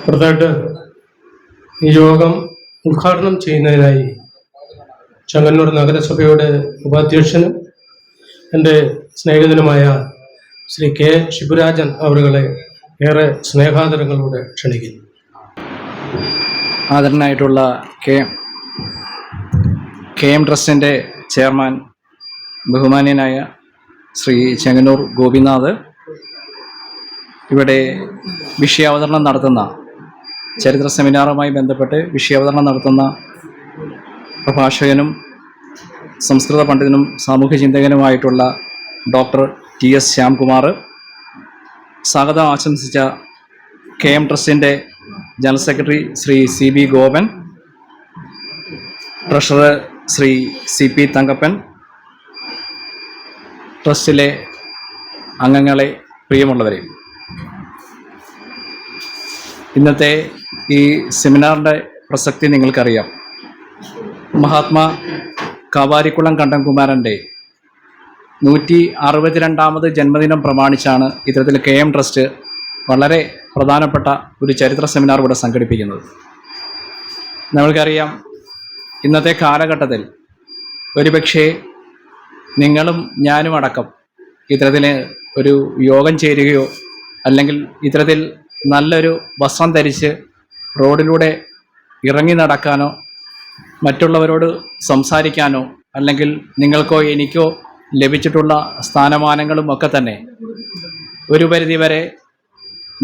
അടുത്തായിട്ട് ഈ യോഗം ഉദ്ഘാടനം ചെയ്യുന്നതിനായി ചെങ്ങന്നൂർ നഗരസഭയുടെ ഉപാധ്യക്ഷനും എൻ്റെ സ്നേഹിതനുമായ ശ്രീ കെ ശിബുരാജൻ അവരുകളെ ഏറെ സ്നേഹാദരങ്ങളോടെ ക്ഷണിക്കുന്നു. ആദരനായിട്ടുള്ള കെ എം ട്രസ്റ്റിൻ്റെ ചെയർമാൻ ബഹുമാന്യനായ ശ്രീ ചെങ്ങന്നൂർ ഗോപിനാഥ്, ഇവിടെ വിഷയാവതരണം നടത്തുന്ന ചരിത്ര സെമിനാറുമായി ബന്ധപ്പെട്ട് വിഷയാവതരണം നടത്തുന്ന പ്രഭാഷകനും സംസ്കൃത പണ്ഡിതനും സാമൂഹ്യ ചിന്തകനുമായിട്ടുള്ള ഡോക്ടർ TS ശ്യാംകുമാർ, സ്വാഗതം ആശംസിച്ച കെ എം ട്രസ്റ്റിൻ്റെ general secretary Shri CB Gopan, treasurer Shri CP Thankappan, ട്രസ്റ്റിലെ അംഗങ്ങളെ, പ്രിയമുള്ളവരെ, ഇന്നത്തെ ഈ സെമിനാറിൻ്റെ പ്രസക്തി നിങ്ങൾക്കറിയാം. മഹാത്മാ കാവാരിക്കുളം കണ്ടൻകുമാരൻ്റെ 162ാമത് ജന്മദിനം പ്രമാണിച്ചാണ് ഇത്തരത്തിൽ KM ട്രസ്റ്റ് വളരെ പ്രധാനപ്പെട്ട ഒരു ചരിത്ര സെമിനാർ ഇവിടെ സംഘടിപ്പിക്കുന്നത്. നമ്മൾക്കറിയാം, ഇന്നത്തെ കാലഘട്ടത്തിൽ ഒരുപക്ഷെ നിങ്ങളും ഞാനും അടക്കം ഇത്തരത്തിൽ ഒരു യോഗം ചേരുകയോ അല്ലെങ്കിൽ ഇത്തരത്തിൽ നല്ലൊരു വസ്ത്രം ധരിച്ച് റോഡിലൂടെ ഇറങ്ങി നടക്കാനോ മറ്റുള്ളവരോട് സംസാരിക്കാനോ അല്ലെങ്കിൽ നിങ്ങൾക്കോ എനിക്കോ ലഭിച്ചിട്ടുള്ള സ്ഥാനമാനങ്ങളും ഒക്കെ തന്നെ ഒരു പരിധിവരെ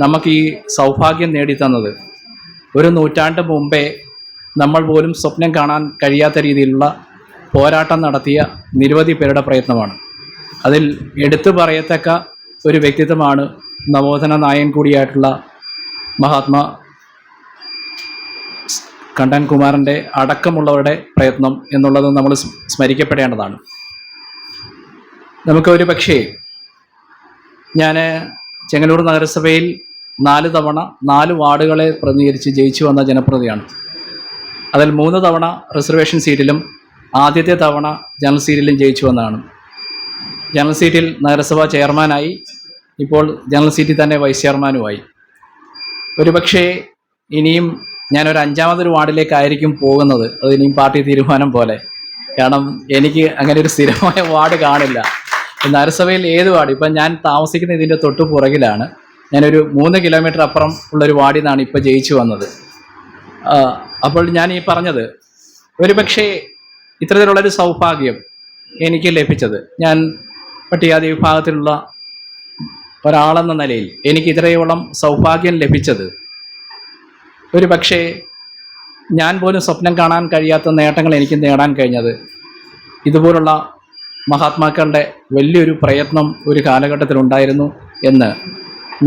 നമുക്ക് ഈ സൗഭാഗ്യം നേടിത്തന്നത് ഒരു നൂറ്റാണ്ട് മുമ്പേ നമ്മൾ പോലും സ്വപ്നം കാണാൻ കഴിയാത്ത രീതിയിലുള്ള പോരാട്ടം നടത്തിയ നിരവധി പേരുടെ പ്രയത്നമാണ്. അതിൽ എടുത്തു പറയത്തക്ക ഒരു വ്യക്തിത്വമാണ് നവോത്ഥാന നായകൻ കൂടിയായിട്ടുള്ള മഹാത്മാ കണ്ടൻകുമാരൻ്റെ അടക്കമുള്ളവരുടെ പ്രയത്നം എന്നുള്ളത് നമ്മൾ സ്മരിക്കപ്പെടേണ്ടതാണ്. നമുക്കൊരു പക്ഷേ, ഞാൻ ചെങ്ങന്നൂർ നഗരസഭയിൽ 4 തവണ 4 വാർഡുകളെ പ്രതിനിധീകരിച്ച് ജയിച്ചു വന്ന ജനപ്രതിനിധിയാണ്. അതിൽ 3 തവണ റിസർവേഷൻ സീറ്റിലും ആദ്യത്തെ തവണ ജനറൽ സീറ്റിലും ജയിച്ചു വന്നതാണ്. ജനറൽ സീറ്റിൽ നഗരസഭാ ചെയർമാനായി, ഇപ്പോൾ ജനറൽ സീറ്റിൽ തന്നെ വൈസ് ചെയർമാനുമായി. ഒരുപക്ഷേ ഇനിയും ഞാനൊരു 5ാമതൊരു വാർഡിലേക്കായിരിക്കും പോകുന്നത്. അത് ഇനിയും പാർട്ടി തീരുമാനം പോലെ. കാരണം എനിക്ക് അങ്ങനെ ഒരു സ്ഥിരമായ വാർഡ് കാണില്ല. നഗരസഭയിൽ ഏത് വാർഡ്, ഇപ്പം ഞാൻ താമസിക്കുന്ന ഇതിൻ്റെ തൊട്ട് പുറകിലാണ്. ഞാനൊരു 3 കിലോമീറ്റർ അപ്പുറം ഉള്ളൊരു വാർഡിൽ നിന്നാണ് ഇപ്പോൾ ജയിച്ചു വന്നത്. അപ്പോൾ ഞാൻ ഈ പറഞ്ഞത്, ഒരുപക്ഷേ ഇത്തരത്തിലുള്ളൊരു സൗഭാഗ്യം എനിക്ക് ലഭിച്ചത്, ഞാൻ പട്ടികജാതി വിഭാഗത്തിലുള്ള ഒരാളെന്ന നിലയിൽ എനിക്ക് ഇത്രയോളം സൗഭാഗ്യം ലഭിച്ചത്, ഒരു പക്ഷേ ഞാൻ പോലും സ്വപ്നം കാണാൻ കഴിയാത്ത നേട്ടങ്ങൾ എനിക്ക് നേടാൻ കഴിഞ്ഞത് ഇതുപോലുള്ള മഹാത്മാക്കളുടെ വലിയൊരു പ്രയത്നം ഒരു കാലഘട്ടത്തിലുണ്ടായിരുന്നു എന്ന്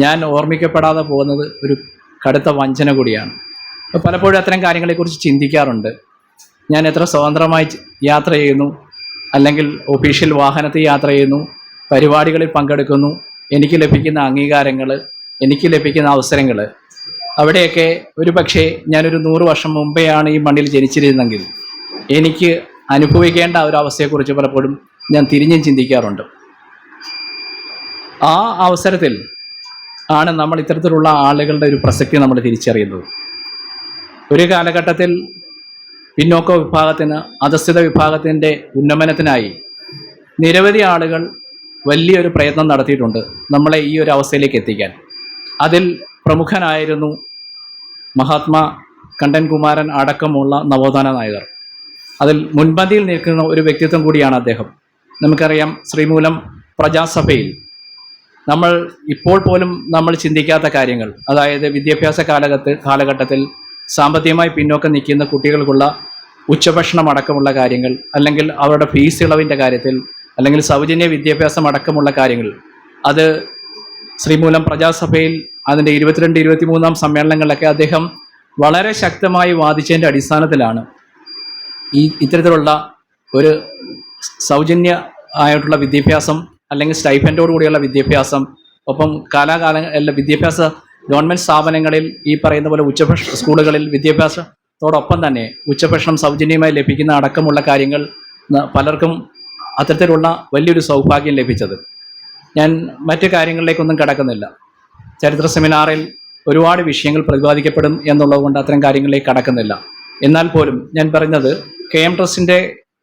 ഞാൻ ഓർമ്മിക്കപ്പെടാതെ പോകുന്നത് ഒരു കടുത്ത വഞ്ചന കൂടിയാണ്. പലപ്പോഴും അത്തരം കാര്യങ്ങളെക്കുറിച്ച് ചിന്തിക്കാറുണ്ട്. ഞാൻ എത്ര സ്വതന്ത്രമായി യാത്ര ചെയ്യുന്നു, അല്ലെങ്കിൽ ഒഫീഷ്യൽ വാഹനത്തിൽ യാത്ര ചെയ്യുന്നു, പരിപാടികളിൽ പങ്കെടുക്കുന്നു, എനിക്ക് ലഭിക്കുന്ന അംഗീകാരങ്ങൾ, എനിക്ക് ലഭിക്കുന്ന അവസരങ്ങൾ, അവിടെയൊക്കെ ഒരു പക്ഷേ ഞാനൊരു 100 വർഷം മുമ്പെയാണ് ഈ മണ്ണിൽ ജനിച്ചിരുന്നെങ്കിൽ എനിക്ക് അനുഭവിക്കേണ്ട ഒരു അവസ്ഥയെക്കുറിച്ച് പലപ്പോഴും ഞാൻ തിരിഞ്ഞും ചിന്തിക്കാറുണ്ട്. ആ അവസരത്തിൽ ആണ് നമ്മൾ ഇത്തരത്തിലുള്ള ആളുകളുടെ ഒരു പ്രസക്തി നമ്മൾ തിരിച്ചറിയുന്നത്. ഒരു കാലഘട്ടത്തിൽ പിന്നോക്ക വിഭാഗത്തിന്, അധസ്ഥിത വിഭാഗത്തിൻ്റെ ഉന്നമനത്തിനായി നിരവധി ആളുകൾ വലിയൊരു പ്രയത്നം നടത്തിയിട്ടുണ്ട് നമ്മളെ ഈ ഒരു അവസ്ഥയിലേക്ക് എത്തിക്കാൻ. അതിൽ പ്രമുഖനായിരുന്നു മഹാത്മാ കണ്ടൻകുമാരൻ അടക്കമുള്ള നവോത്ഥാന നായകർ. അതിൽ മുൻപന്തിയിൽ നിൽക്കുന്ന ഒരു വ്യക്തിത്വം കൂടിയാണ് അദ്ദേഹം. നമുക്കറിയാം, ശ്രീമൂലം പ്രജാസഭയിൽ നമ്മൾ ഇപ്പോൾ പോലും നമ്മൾ ചിന്തിക്കാത്ത കാര്യങ്ങൾ, അതായത് വിദ്യാഭ്യാസ കാലഘട്ടത്തിൽ സാമ്പത്തികമായി പിന്നോക്കം നിൽക്കുന്ന കുട്ടികൾക്കുള്ള ഉച്ചഭക്ഷണം അടക്കമുള്ള കാര്യങ്ങൾ, അല്ലെങ്കിൽ അവരുടെ ഫീസ് ഇളവിൻ്റെ കാര്യത്തിൽ, അല്ലെങ്കിൽ സൗജന്യ വിദ്യാഭ്യാസം അടക്കമുള്ള കാര്യങ്ങൾ, അത് ശ്രീമൂലം പ്രജാസഭയിൽ അതിൻ്റെ 22-23 സമ്മേളനങ്ങളിലൊക്കെ അദ്ദേഹം വളരെ ശക്തമായി വാദിച്ചതിൻ്റെ അടിസ്ഥാനത്തിലാണ് ഇത്തരത്തിലുള്ള ഒരു സൗജന്യ ആയിട്ടുള്ള വിദ്യാഭ്യാസം, അല്ലെങ്കിൽ സ്റ്റൈഫൻഡോട് കൂടിയുള്ള വിദ്യാഭ്യാസം, ഒപ്പം കാലാകാല വിദ്യാഭ്യാസ ഗവൺമെൻറ് സ്ഥാപനങ്ങളിൽ ഈ പറയുന്ന പോലെ സ്കൂളുകളിൽ വിദ്യാഭ്യാസത്തോടൊപ്പം തന്നെ ഉച്ചഭക്ഷണം സൗജന്യമായി ലഭിക്കുന്ന അടക്കമുള്ള കാര്യങ്ങൾ പലർക്കും അത്തരത്തിലുള്ള വലിയൊരു സൗഭാഗ്യം ലഭിച്ചത്. ഞാൻ മറ്റു കാര്യങ്ങളിലേക്കൊന്നും കടക്കുന്നില്ല. ചരിത്ര സെമിനാറിൽ ഒരുപാട് വിഷയങ്ങൾ പ്രതിപാദിക്കപ്പെടും എന്നുള്ളത് കൊണ്ട് അത്തരം കാര്യങ്ങളിലേക്ക് കടക്കുന്നില്ല. എന്നാൽ പോലും ഞാൻ പറഞ്ഞത് KM ട്രസ്റ്റിൻ്റെ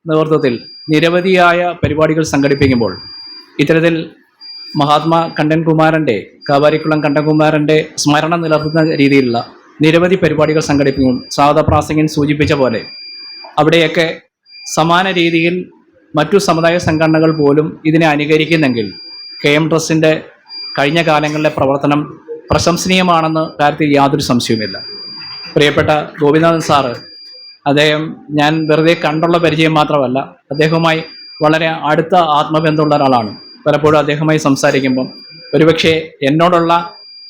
നേതൃത്വത്തിൽ നിരവധിയായ പരിപാടികൾ സംഘടിപ്പിക്കുമ്പോൾ ഇത്തരത്തിൽ മഹാത്മാ കണ്ടൻകുമാരൻ്റെ, കാവാരിക്കുളം കണ്ടൻകുമാരൻ്റെ സ്മരണ നിലനിർത്തുന്ന രീതിയിലുള്ള നിരവധി പരിപാടികൾ സംഘടിപ്പിക്കും. സ്വാഗത പ്രാസംഗികൻ സൂചിപ്പിച്ച പോലെ അവിടെയൊക്കെ സമാന രീതിയിൽ മറ്റു സമുദായ സംഘടനകൾ പോലും ഇതിനെ അനുകരിക്കുന്നെങ്കിൽ KM ട്രസ്റ്റിൻ്റെ കഴിഞ്ഞ കാലങ്ങളിലെ പ്രവർത്തനം പ്രശംസനീയമാണെന്ന് കാര്യത്തിൽ യാതൊരു സംശയവുമില്ല. പ്രിയപ്പെട്ട ഗോപിനാഥൻ സാറ്, അദ്ദേഹം ഞാൻ വെറുതെ കണ്ടുള്ള പരിചയം മാത്രമല്ല, അദ്ദേഹവുമായി വളരെ അടുത്ത ആത്മബന്ധമുള്ള ഒരാളാണ്. പലപ്പോഴും അദ്ദേഹവുമായി സംസാരിക്കുമ്പം ഒരുപക്ഷെ എന്നോടുള്ള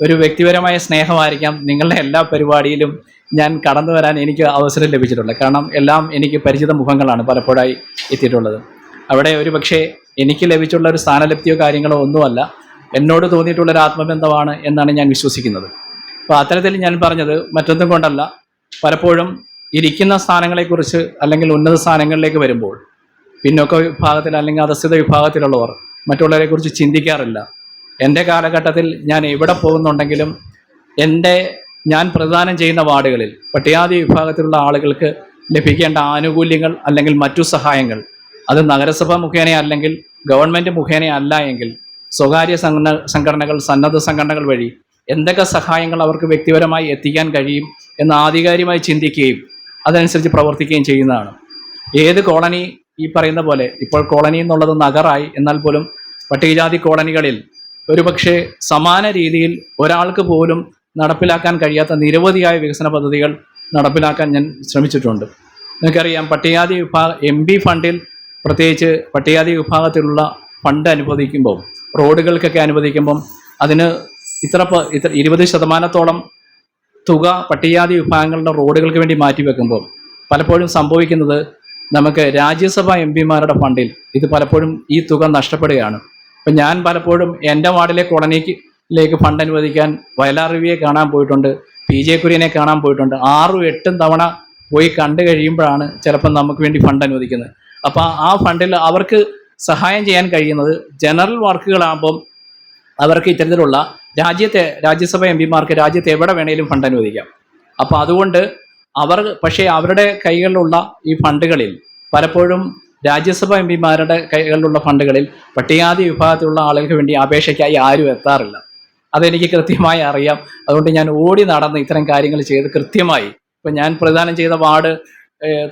ഒരു വ്യക്തിപരമായ സ്നേഹമായിരിക്കാം നിങ്ങളുടെ എല്ലാ പരിപാടിയിലും ഞാൻ കടന്നു വരാൻ എനിക്ക് അവസരം ലഭിച്ചിട്ടുള്ളത്. കാരണം എല്ലാം എനിക്ക് പരിചിത മുഖങ്ങളാണ് പലപ്പോഴായി എത്തിയിട്ടുള്ളത്. അവിടെ ഒരു പക്ഷേ എനിക്ക് ലഭിച്ചുള്ള ഒരു സ്ഥാനലബ്ധിയോ കാര്യങ്ങളോ ഒന്നുമല്ല, എന്നോട് തോന്നിയിട്ടുള്ളൊരു ആത്മബന്ധമാണ് എന്നാണ് ഞാൻ വിശ്വസിക്കുന്നത്. അപ്പോൾ അത്തരത്തിൽ ഞാൻ പറഞ്ഞത് മറ്റൊന്നും കൊണ്ടല്ല, പലപ്പോഴും ഇരിക്കുന്ന സ്ഥാനങ്ങളെക്കുറിച്ച് അല്ലെങ്കിൽ ഉന്നത സ്ഥാനങ്ങളിലേക്ക് വരുമ്പോൾ പിന്നോക്ക വിഭാഗത്തിൽ അല്ലെങ്കിൽ അധസ്ഥിത വിഭാഗത്തിലുള്ളവർ മറ്റുള്ളവരെക്കുറിച്ച് ചിന്തിക്കാറില്ല. എൻ്റെ കാലഘട്ടത്തിൽ ഞാൻ എവിടെ പോകുന്നുണ്ടെങ്കിലും ഞാൻ പ്രദാനം ചെയ്യുന്ന വാർഡുകളിൽ പട്ടികജാതി വിഭാഗത്തിലുള്ള ആളുകൾക്ക് ലഭിക്കേണ്ട ആനുകൂല്യങ്ങൾ അല്ലെങ്കിൽ മറ്റു സഹായങ്ങൾ അത് നഗരസഭ മുഖേന അല്ലെങ്കിൽ ഗവൺമെൻറ് മുഖേന അല്ല എങ്കിൽ സ്വകാര്യ സംഘടനകൾ, സന്നദ്ധ സംഘടനകൾ വഴി എന്തൊക്കെ സഹായങ്ങൾ അവർക്ക് വ്യക്തിപരമായി എത്തിക്കാൻ കഴിയും എന്ന് ആധികാരികമായി ചിന്തിക്കുകയും അതനുസരിച്ച് പ്രവർത്തിക്കുകയും ചെയ്യുന്നതാണ്. ഏത് കോളനി, ഈ പറയുന്ന പോലെ ഇപ്പോൾ കോളനി എന്നുള്ളത് നഗറായി, എന്നാൽ പോലും പട്ടികജാതി കോളനികളിൽ ഒരുപക്ഷെ സമാന രീതിയിൽ ഒരാൾക്ക് പോലും നടപ്പിലാക്കാൻ കഴിയാത്ത നിരവധിയായ വികസന പദ്ധതികൾ നടപ്പിലാക്കാൻ ഞാൻ ശ്രമിച്ചിട്ടുണ്ട്. നിങ്ങൾക്കറിയാം, പട്ടികജാതി MP ഫണ്ടിൽ പ്രത്യേകിച്ച് പട്ടികജാതി വിഭാഗത്തിലുള്ള ഫണ്ട് അനുവദിക്കുമ്പോൾ, റോഡുകൾക്കൊക്കെ അനുവദിക്കുമ്പം അതിന് 20% തുക പട്ടികജാതി വിഭാഗങ്ങളുടെ റോഡുകൾക്ക് വേണ്ടി മാറ്റിവെക്കുമ്പോൾ പലപ്പോഴും സംഭവിക്കുന്നത് നമുക്ക് രാജ്യസഭാ MP-മാരുടെ ഫണ്ടിൽ ഇത് പലപ്പോഴും ഈ തുക നഷ്ടപ്പെടുകയാണ്. അപ്പം ഞാൻ പലപ്പോഴും എൻ്റെ വാർഡിലെ കോളനിയിലേക്ക് ഫണ്ട് അനുവദിക്കാൻ വയലാർ രവിയെ കാണാൻ പോയിട്ടുണ്ട്, PJ കുര്യനെ കാണാൻ പോയിട്ടുണ്ട്. 6-8 തവണ പോയി കണ്ടു കഴിയുമ്പോഴാണ് ചിലപ്പോൾ നമുക്ക് വേണ്ടി ഫണ്ട് അനുവദിക്കുന്നത്. അപ്പോൾ ആ ഫണ്ടിൽ അവർക്ക് സഹായം ചെയ്യാൻ കഴിയുന്നത് ജനറൽ വർക്കുകളാകുമ്പം അവർക്ക് ഇത്തരത്തിലുള്ള രാജ്യസഭ MP-മാർക്ക് രാജ്യത്ത് എവിടെ വേണേലും ഫണ്ട് അനുവദിക്കാം. അപ്പോൾ അതുകൊണ്ട് പക്ഷേ അവരുടെ കൈകളിലുള്ള ഈ ഫണ്ടുകളിൽ പലപ്പോഴും രാജ്യസഭ MP-മാരുടെ കൈകളിലുള്ള ഫണ്ടുകളിൽ പട്ടികജാതി വിഭാഗത്തിലുള്ള ആളുകൾക്ക് വേണ്ടി അപേക്ഷയ്ക്കായി ആരും എത്താറില്ല. അതെനിക്ക് കൃത്യമായി അറിയാം. അതുകൊണ്ട് ഞാൻ ഓടി നടന്ന് ഇത്തരം കാര്യങ്ങൾ ചെയ്ത് കൃത്യമായി, ഇപ്പം ഞാൻ പ്രദാനം ചെയ്ത വാർഡ്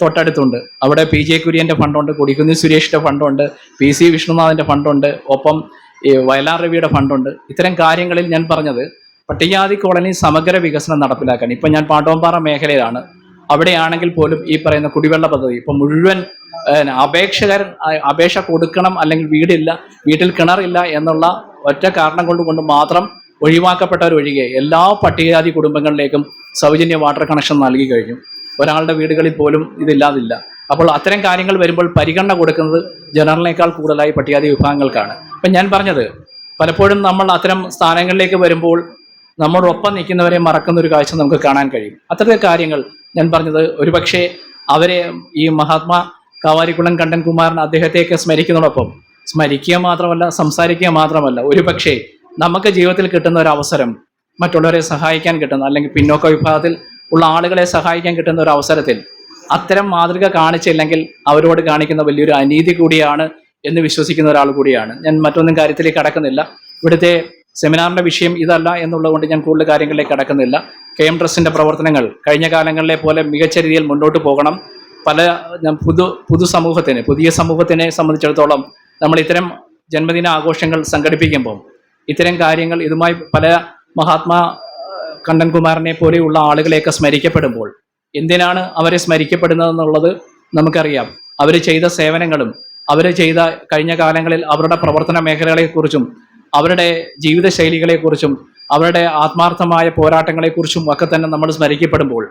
തൊട്ടടുത്തുണ്ട്. അവിടെ PJ കുര്യൻ്റെ ഫണ്ടുണ്ട്, കൊടിക്കുന്നിൽ സുരേഷിൻ്റെ ഫണ്ടുണ്ട്, PC വിഷ്ണുനാഥിൻ്റെ ഫണ്ടുണ്ട്, ഒപ്പം വയലാർ രവിയുടെ ഫണ്ടുണ്ട്. ഇത്തരം കാര്യങ്ങളിൽ ഞാൻ പറഞ്ഞത് പട്ടികജാതി കോളനി സമഗ്ര വികസനം നടപ്പിലാക്കാൻ. ഇപ്പം ഞാൻ പാട്ടോമ്പാറ മേഖലയിലാണ്. അവിടെയാണെങ്കിൽ പോലും ഈ പറയുന്ന കുടിവെള്ള പദ്ധതി ഇപ്പം മുഴുവൻ അപേക്ഷ കൊടുക്കണം, അല്ലെങ്കിൽ വീട്ടിൽ കിണറില്ല എന്നുള്ള ഒറ്റ കാരണം കൊണ്ട് മാത്രം ഒഴിവാക്കപ്പെട്ടവർ ഒഴികെ എല്ലാ പട്ടികജാതി കുടുംബങ്ങളിലേക്കും സൗജന്യ വാട്ടർ കണക്ഷൻ നൽകി കഴിഞ്ഞു. ഒരാളുടെ വീടുകളിൽ പോലും ഇതില്ലാതില്ല. അപ്പോൾ അത്തരം കാര്യങ്ങൾ വരുമ്പോൾ പരിഗണന കൊടുക്കുന്നത് ജനറലിനേക്കാൾ കൂടുതലായി പട്ടികജാതി വിഭാഗങ്ങൾക്കാണ്. അപ്പം ഞാൻ പറഞ്ഞത് പലപ്പോഴും നമ്മൾ അത്തരം സ്ഥാനങ്ങളിലേക്ക് വരുമ്പോൾ നമ്മോടൊപ്പം നിൽക്കുന്നവരെ മറക്കുന്ന ഒരു കാഴ്ച നമുക്ക് കാണാൻ കഴിയും. അത്തരത്തെ കാര്യങ്ങൾ ഞാൻ പറഞ്ഞത് ഒരുപക്ഷെ അവരെ ഈ മഹാത്മാ കാവാരിക്കുളം കണ്ടൻകുമാരൻ അദ്ദേഹത്തെയൊക്കെ സ്മരിക്കുക മാത്രമല്ല, സംസാരിക്കുക മാത്രമല്ല, ഒരുപക്ഷെ നമുക്ക് ജീവിതത്തിൽ കിട്ടുന്ന ഒരു അവസരം, മറ്റുള്ളവരെ സഹായിക്കാൻ കിട്ടുന്ന അല്ലെങ്കിൽ പിന്നോക്ക വിഭാഗത്തിൽ ഉള്ള ആളുകളെ സഹായിക്കാൻ കിട്ടുന്ന ഒരു അവസരത്തിൽ അത്തരം മാതൃക കാണിച്ചില്ലെങ്കിൽ അവരോട് കാണിക്കുന്ന വലിയൊരു അനീതി കൂടിയാണ് എന്ന് വിശ്വസിക്കുന്ന ഒരാൾ കൂടിയാണ് ഞാൻ. മറ്റൊന്നും കാര്യത്തിലേക്ക് കടക്കുന്നില്ല. ഇവിടുത്തെ സെമിനാറിൻ്റെ വിഷയം ഇതല്ല എന്നുള്ളതുകൊണ്ട് ഞാൻ കൂടുതൽ കാര്യങ്ങളിലേക്ക് കടക്കുന്നില്ല. KM ട്രസ്റ്റിൻ്റെ പ്രവർത്തനങ്ങൾ കഴിഞ്ഞ കാലങ്ങളിലെ പോലെ മികച്ച രീതിയിൽ മുന്നോട്ട് പോകണം. പുതിയ സമൂഹത്തിനെ സംബന്ധിച്ചിടത്തോളം നമ്മൾ ഇത്തരം ജന്മദിന ആഘോഷങ്ങൾ സംഘടിപ്പിക്കുമ്പോൾ ഇത്തരം കാര്യങ്ങൾ ഇതുമായി പല മഹാത്മാ കണ്ടൻകുമാരനെ പോലെയുള്ള ആളുകളെയൊക്കെ സ്മരിക്കപ്പെടുമ്പോൾ എന്തിനാണ് അവരെ സ്മരിക്കപ്പെടുന്നതെന്നുള്ളത് നമുക്കറിയാം. അവർ ചെയ്ത സേവനങ്ങളും അവർ ചെയ്ത കഴിഞ്ഞ കാലങ്ങളിൽ അവരുടെ പ്രവർത്തന മേഖലകളെക്കുറിച്ചും അവരുടെ ജീവിതശൈലികളെക്കുറിച്ചും അവരുടെ ആത്മാർത്ഥമായ പോരാട്ടങ്ങളെക്കുറിച്ചും ഒക്കെ തന്നെ നമ്മൾ സ്മരിക്കപ്പെടുമ്പോൾ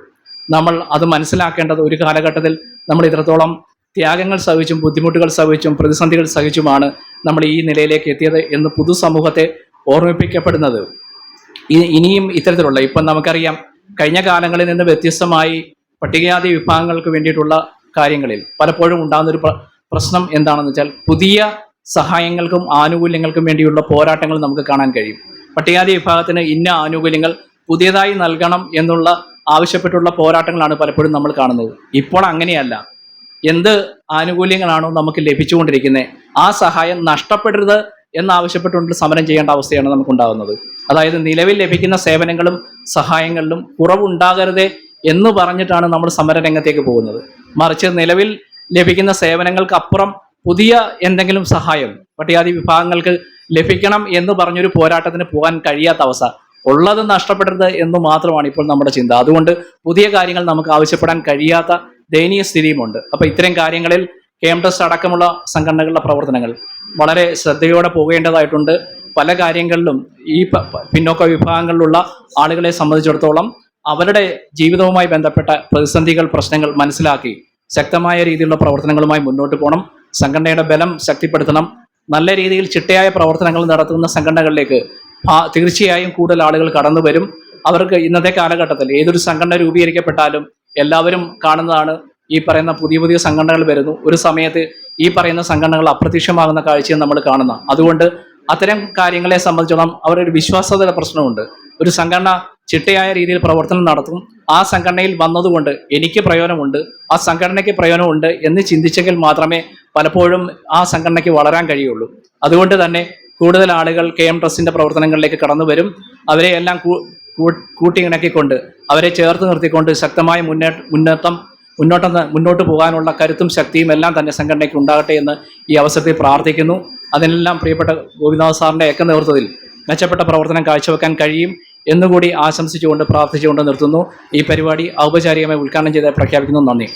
നമ്മൾ അത് മനസ്സിലാക്കേണ്ടത് ഒരു കാലഘട്ടത്തിൽ നമ്മൾ ഇത്രത്തോളം ത്യാഗങ്ങൾ സഹിച്ചും ബുദ്ധിമുട്ടുകൾ സഹിച്ചും പ്രതിസന്ധികൾ സഹിച്ചുമാണ് നമ്മൾ ഈ നിലയിലേക്ക് എത്തിയത് എന്ന് പൊതുസമൂഹത്തെ ഓർമ്മിപ്പിക്കപ്പെടുന്നത്. ഇനിയും ഇത്തരത്തിലുള്ള ഇപ്പം നമുക്കറിയാം കഴിഞ്ഞ കാലങ്ങളിൽ നിന്ന് വ്യത്യസ്തമായി പട്ടികജാതി വിഭാഗങ്ങൾക്ക് വേണ്ടിയിട്ടുള്ള കാര്യങ്ങളിൽ പലപ്പോഴും ഉണ്ടാകുന്നൊരു പ്രശ്നം എന്താണെന്ന് വെച്ചാൽ പുതിയ സഹായങ്ങൾക്കും ആനുകൂല്യങ്ങൾക്കും വേണ്ടിയുള്ള പോരാട്ടങ്ങൾ നമുക്ക് കാണാൻ കഴിയും. പട്ടികജാതി വിഭാഗത്തിന് ഇന്ന ആനുകൂല്യങ്ങൾ പുതിയതായി നൽകണം എന്നുള്ള ആവശ്യപ്പെട്ടുള്ള പോരാട്ടങ്ങളാണ് പലപ്പോഴും നമ്മൾ കാണുന്നത്. ഇപ്പോൾ അങ്ങനെയല്ല. എന്ത് ആനുകൂല്യങ്ങളാണോ നമുക്ക് ലഭിച്ചുകൊണ്ടിരിക്കുന്നത് ആ സഹായം നഷ്ടപ്പെടരുത് എന്നാവശ്യപ്പെട്ടുകൊണ്ട് സമരം ചെയ്യേണ്ട അവസ്ഥയാണ് നമുക്കുണ്ടാകുന്നത്. അതായത് നിലവിൽ ലഭിക്കുന്ന സേവനങ്ങളും സഹായങ്ങളിലും കുറവുണ്ടാകരുതേ എന്ന് പറഞ്ഞിട്ടാണ് നമ്മൾ സമര രംഗത്തേക്ക് പോകുന്നത്. മറിച്ച് നിലവിൽ ലഭിക്കുന്ന സേവനങ്ങൾക്കപ്പുറം പുതിയ എന്തെങ്കിലും സഹായം പട്ടികജാതി വിഭാഗങ്ങൾക്ക് ലഭിക്കണം എന്ന് പറഞ്ഞൊരു പോരാട്ടത്തിന് പോകാൻ കഴിയാത്ത അവസ്ഥ, ഉള്ളത് നഷ്ടപ്പെടരുത് എന്ന് മാത്രമാണ് ഇപ്പോൾ നമ്മുടെ ചിന്ത. അതുകൊണ്ട് പുതിയ കാര്യങ്ങൾ നമുക്ക് ആവശ്യപ്പെടാൻ കഴിയാത്ത ദയനീയ സ്ഥിതിയുമുണ്ട്. അപ്പോൾ ഇത്തരം കാര്യങ്ങളിൽ KM ട്രസ്റ്റ് അടക്കമുള്ള സംഘടനകളുടെ പ്രവർത്തനങ്ങൾ വളരെ ശ്രദ്ധയോടെ പോകേണ്ടതായിട്ടുണ്ട്. പല കാര്യങ്ങളിലും ഈ പിന്നോക്ക വിഭാഗങ്ങളിലുള്ള ആളുകളെ സംബന്ധിച്ചിടത്തോളം അവരുടെ ജീവിതവുമായി ബന്ധപ്പെട്ട പ്രതിസന്ധികൾ, പ്രശ്നങ്ങൾ മനസ്സിലാക്കി ശക്തമായ രീതിയിലുള്ള പ്രവർത്തനങ്ങളുമായി മുന്നോട്ട് പോകണം. സംഘടനയുടെ ബലം ശക്തിപ്പെടുത്തണം. നല്ല രീതിയിൽ ചിട്ടയായ പ്രവർത്തനങ്ങൾ നടത്തുന്ന സംഘടനകളിലേക്ക് തീർച്ചയായും കൂടുതൽ ആളുകൾ കടന്നു വരും. അവർക്ക് ഇന്നത്തെ കാലഘട്ടത്തിൽ ഏതൊരു സംഘടന രൂപീകരിക്കപ്പെട്ടാലും എല്ലാവരും കാണുന്നതാണ്, ഈ പറയുന്ന പുതിയ പുതിയ സംഘടനകൾ വരുന്നു. ഒരു സമയത്ത് ഈ പറയുന്ന സംഘടനകൾ അപ്രത്യക്ഷമാകുന്ന കാഴ്ചയും നമ്മൾ കാണുന്ന. അതുകൊണ്ട് അത്തരം കാര്യങ്ങളെ സംബന്ധിച്ചോളം അവരൊരു വിശ്വാസതയുടെ പ്രശ്നമുണ്ട്. ഒരു സംഘടന ചിട്ടയായ രീതിയിൽ പ്രവർത്തനം നടത്തും. ആ സംഘടനയിൽ വന്നതുകൊണ്ട് എനിക്ക് പ്രയോജനമുണ്ട്, ആ സംഘടനയ്ക്ക് പ്രയോജനമുണ്ട് എന്ന് ചിന്തിച്ചെങ്കിൽ മാത്രമേ പലപ്പോഴും ആ സംഘടനയ്ക്ക് വളരാൻ കഴിയുള്ളൂ. അതുകൊണ്ട് തന്നെ കൂടുതൽ ആളുകൾ KM ട്രസ്റ്റിന്റെ പ്രവർത്തനങ്ങളിലേക്ക് കടന്നു വരും. അവരെ എല്ലാം കൂട്ടിയിണക്കിക്കൊണ്ട് അവരെ ചേർത്ത് നിർത്തിക്കൊണ്ട് ശക്തമായ മുന്നോട്ട് പോകാനുള്ള കരുത്തും ശക്തിയും എല്ലാം തന്നെ സംഘടനയ്ക്ക് ഉണ്ടാകട്ടെ എന്ന് ഈ അവസരത്തിൽ പ്രാർത്ഥിക്കുന്നു. അതിനെല്ലാം പ്രിയപ്പെട്ട ഗോപിനാഥ് സാറിൻ്റെ ഒക്കെ നേതൃത്വത്തിൽ മെച്ചപ്പെട്ട പ്രവർത്തനം കാഴ്ചവെക്കാൻ കഴിയും എന്നുകൂടി ആശംസിച്ചുകൊണ്ട് പ്രാർത്ഥിച്ചുകൊണ്ട് നിർത്തുന്നു. ഈ പരിപാടി ഔപചാരികമായി ഉദ്ഘാടനം ചെയ്ത് പ്രഖ്യാപിക്കുന്നു. നന്ദി.